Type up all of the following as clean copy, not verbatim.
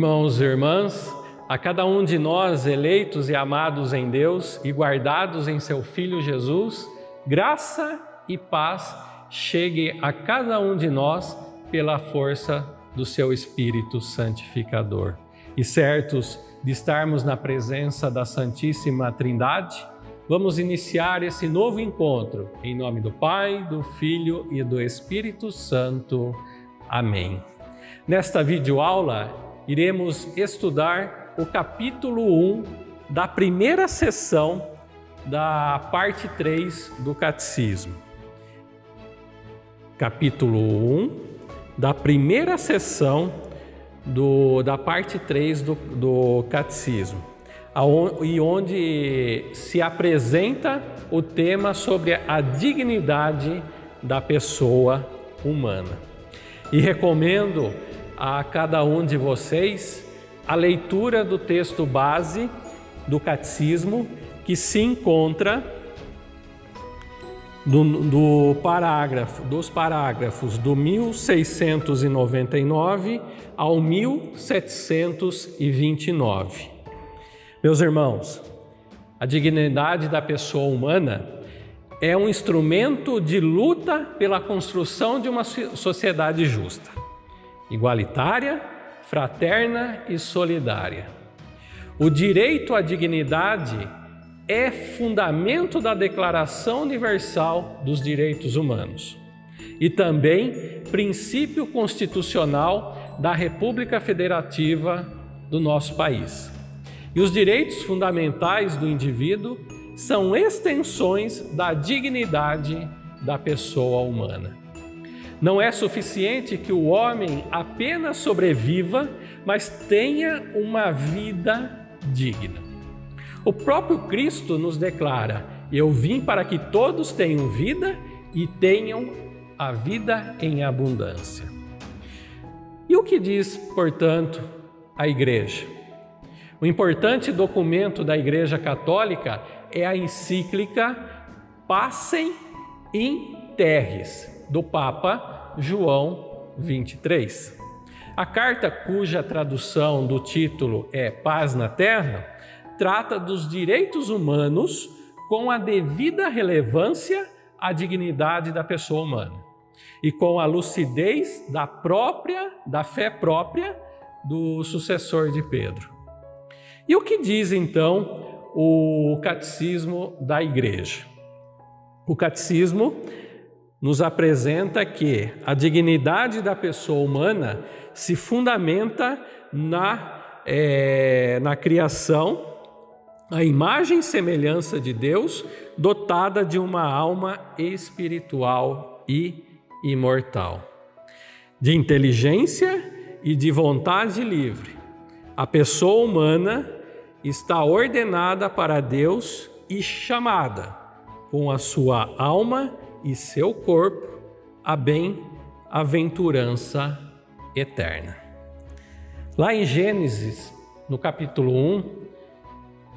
Irmãos e irmãs, a cada um de nós, eleitos e amados em Deus e guardados em seu Filho Jesus, graça e paz chegue a cada um de nós pela força do seu Espírito Santificador. E certos de estarmos na presença da Santíssima Trindade, vamos iniciar esse novo encontro em nome do Pai, do Filho e do Espírito Santo. Amém. Nesta videoaula, iremos estudar o capítulo 1 da primeira sessão da parte 3 do Catecismo. Capítulo 1 da primeira sessão da parte 3 do Catecismo, onde se apresenta o tema sobre a dignidade da pessoa humana. E recomendo a cada um de vocês a leitura do texto base do Catecismo, que se encontra dos parágrafos do 1699 ao 1729. Meus irmãos, a dignidade da pessoa humana é um instrumento de luta pela construção de uma sociedade justa, igualitária, fraterna e solidária. O direito à dignidade é fundamento da Declaração Universal dos Direitos Humanos e também princípio constitucional da República Federativa do nosso país. E os direitos fundamentais do indivíduo são extensões da dignidade da pessoa humana. Não é suficiente que o homem apenas sobreviva, mas tenha uma vida digna. O próprio Cristo nos declara: eu vim para que todos tenham vida e tenham a vida em abundância. E o que diz, portanto, a Igreja? O importante documento da Igreja Católica é a encíclica Pacem in Terris, do Papa João 23. A carta, cuja tradução do título é Paz na Terra, trata dos direitos humanos com a devida relevância à dignidade da pessoa humana e com a lucidez da fé própria do sucessor de Pedro. E o que diz então o Catecismo da Igreja? O Catecismo nos apresenta que a dignidade da pessoa humana se fundamenta na criação, a imagem e semelhança de Deus, dotada de uma alma espiritual e imortal, de inteligência e de vontade livre. A pessoa humana está ordenada para Deus e chamada, com a sua alma e seu corpo, a bem-aventurança eterna. Lá em Gênesis, no capítulo 1,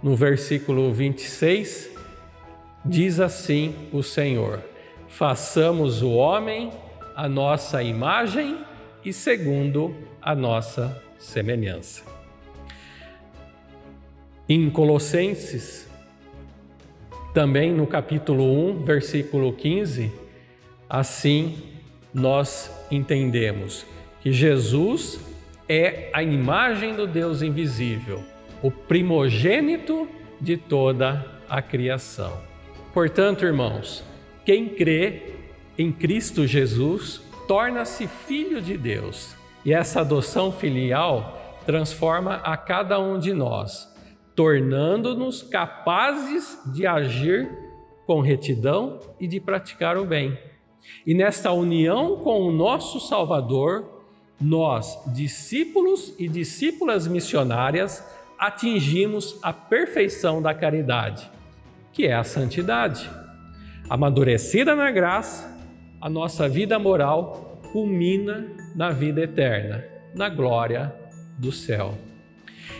no versículo 26, diz assim o Senhor: façamos o homem à nossa imagem e segundo a nossa semelhança. Em Colossenses, também no capítulo 1, versículo 15, assim nós entendemos que Jesus é a imagem do Deus invisível, o primogênito de toda a criação. Portanto, irmãos, quem crê em Cristo Jesus torna-se filho de Deus, e essa adoção filial transforma a cada um de nós, tornando-nos capazes de agir com retidão e de praticar o bem. E nesta união com o nosso Salvador, nós, discípulos e discípulas missionárias, atingimos a perfeição da caridade, que é a santidade. Amadurecida na graça, a nossa vida moral culmina na vida eterna, na glória do céu.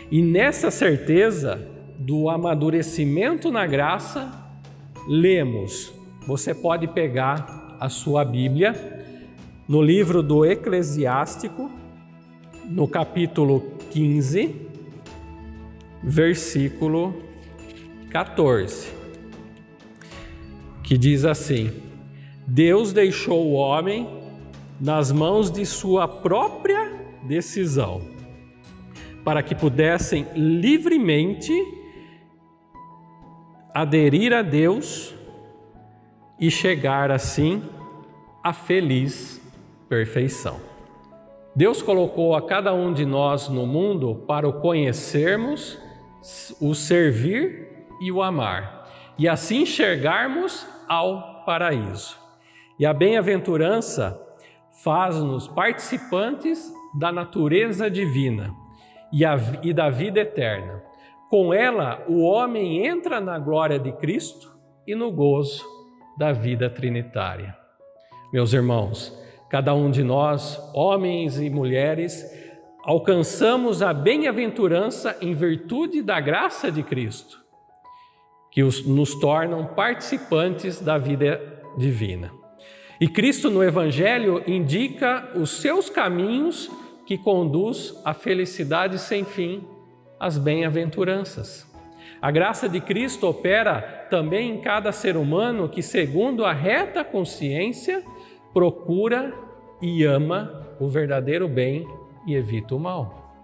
E nessa certeza do amadurecimento na graça, lemos, você pode pegar a sua Bíblia, no livro do Eclesiástico, no capítulo 15, versículo 14, que diz assim: Deus deixou o homem nas mãos de sua própria decisão, para que pudessem livremente aderir a Deus e chegar assim à feliz perfeição. Deus colocou a cada um de nós no mundo para o conhecermos, o servir e o amar, e assim chegarmos ao paraíso. E a bem-aventurança faz-nos participantes da natureza divina e da vida eterna. Com ela, o homem entra na glória de Cristo e no gozo da vida trinitária. Meus irmãos, cada um de nós, homens e mulheres, alcançamos a bem-aventurança em virtude da graça de Cristo, que nos tornam participantes da vida divina. E Cristo no Evangelho indica os seus caminhos que conduz à felicidade sem fim, às bem-aventuranças. A graça de Cristo opera também em cada ser humano que, segundo a reta consciência, procura e ama o verdadeiro bem e evita o mal.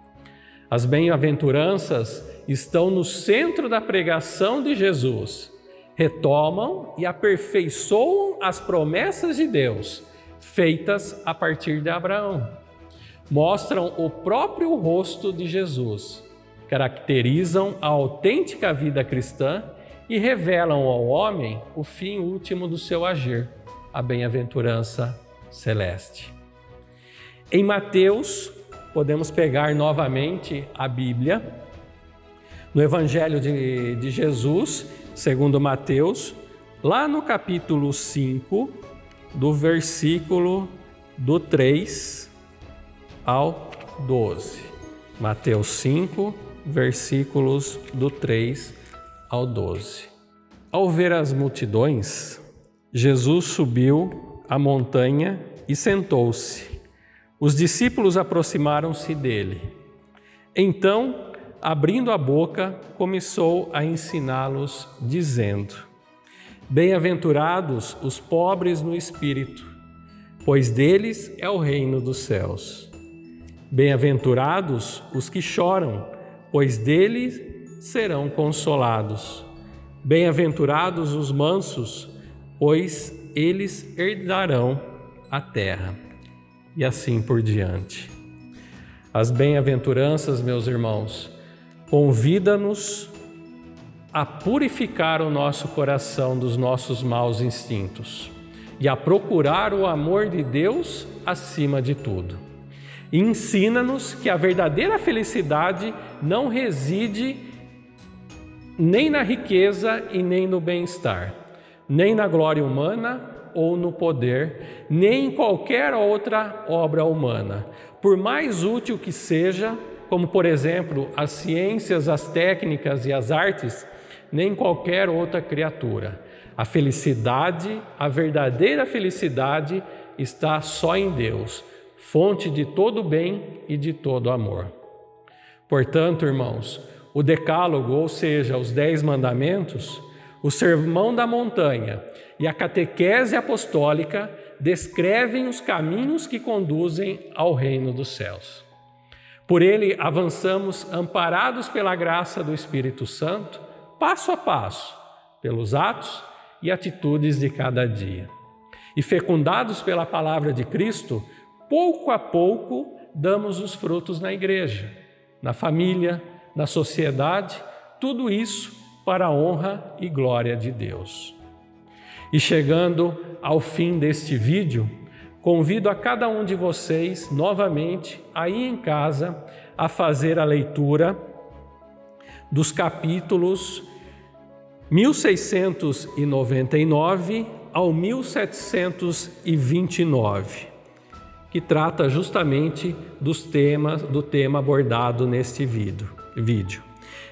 As bem-aventuranças estão no centro da pregação de Jesus, retomam e aperfeiçoam as promessas de Deus, feitas a partir de Abraão. Mostram o próprio rosto de Jesus, caracterizam a autêntica vida cristã e revelam ao homem o fim último do seu agir, a bem-aventurança celeste. Em Mateus, podemos pegar novamente a Bíblia, no Evangelho de Jesus, segundo Mateus, lá no capítulo 5, do versículo do 3 ao 12. Mateus 5, versículos do 3 ao 12. Ao ver as multidões, Jesus subiu a montanha e sentou-se. Os discípulos aproximaram-se dele. Então, abrindo a boca, começou a ensiná-los, dizendo: Bem-aventurados os pobres no espírito, pois deles é o reino dos céus. Bem-aventurados os que choram, pois deles serão consolados. Bem-aventurados os mansos, pois eles herdarão a terra. E assim por diante. As bem-aventuranças, meus irmãos, convida-nos a purificar o nosso coração dos nossos maus instintos e a procurar o amor de Deus acima de tudo. E ensina-nos que a verdadeira felicidade não reside nem na riqueza e nem no bem-estar, nem na glória humana ou no poder, nem em qualquer outra obra humana, por mais útil que seja, como por exemplo as ciências, as técnicas e as artes, nem qualquer outra criatura. A felicidade, a verdadeira felicidade, está só em Deus, fonte de todo bem e de todo amor. Portanto, irmãos, o Decálogo, ou seja, os 10 mandamentos, o Sermão da Montanha e a catequese apostólica descrevem os caminhos que conduzem ao reino dos céus. Por ele avançamos amparados pela graça do Espírito Santo, passo a passo, pelos atos e atitudes de cada dia. E fecundados pela palavra de Cristo, pouco a pouco damos os frutos na igreja, na família, na sociedade, tudo isso para a honra e glória de Deus. E chegando ao fim deste vídeo, convido a cada um de vocês novamente aí em casa a fazer a leitura dos capítulos 1699 ao 1729, que trata justamente do tema abordado neste vídeo,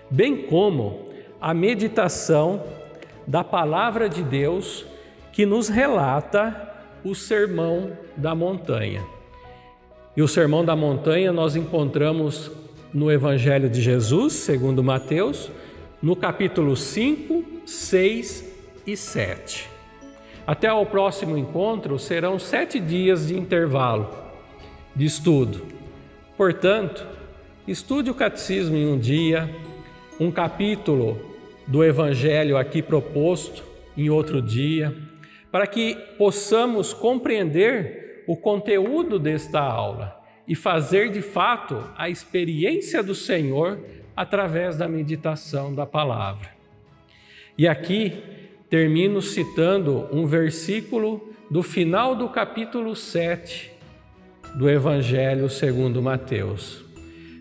bem como a meditação da Palavra de Deus que nos relata o Sermão da Montanha. E o Sermão da Montanha nós encontramos no Evangelho de Jesus, segundo Mateus, no capítulo 5, 6 e 7. Até o próximo encontro serão 7 dias de intervalo de estudo. Portanto, estude o catecismo em um dia, um capítulo do Evangelho aqui proposto em outro dia, para que possamos compreender o conteúdo desta aula e fazer de fato a experiência do Senhor através da meditação da palavra. E aqui termino citando um versículo do final do capítulo 7 do Evangelho segundo Mateus.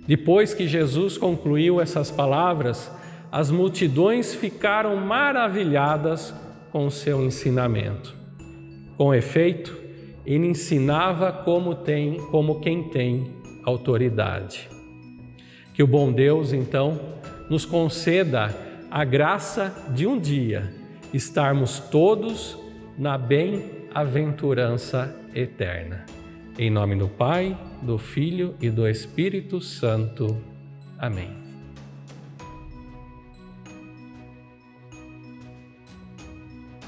Depois que Jesus concluiu essas palavras, as multidões ficaram maravilhadas com o seu ensinamento. Com efeito, ele ensinava como quem tem autoridade. Que o bom Deus, então, nos conceda a graça de um dia estarmos todos na bem-aventurança eterna. Em nome do Pai, do Filho e do Espírito Santo. Amém.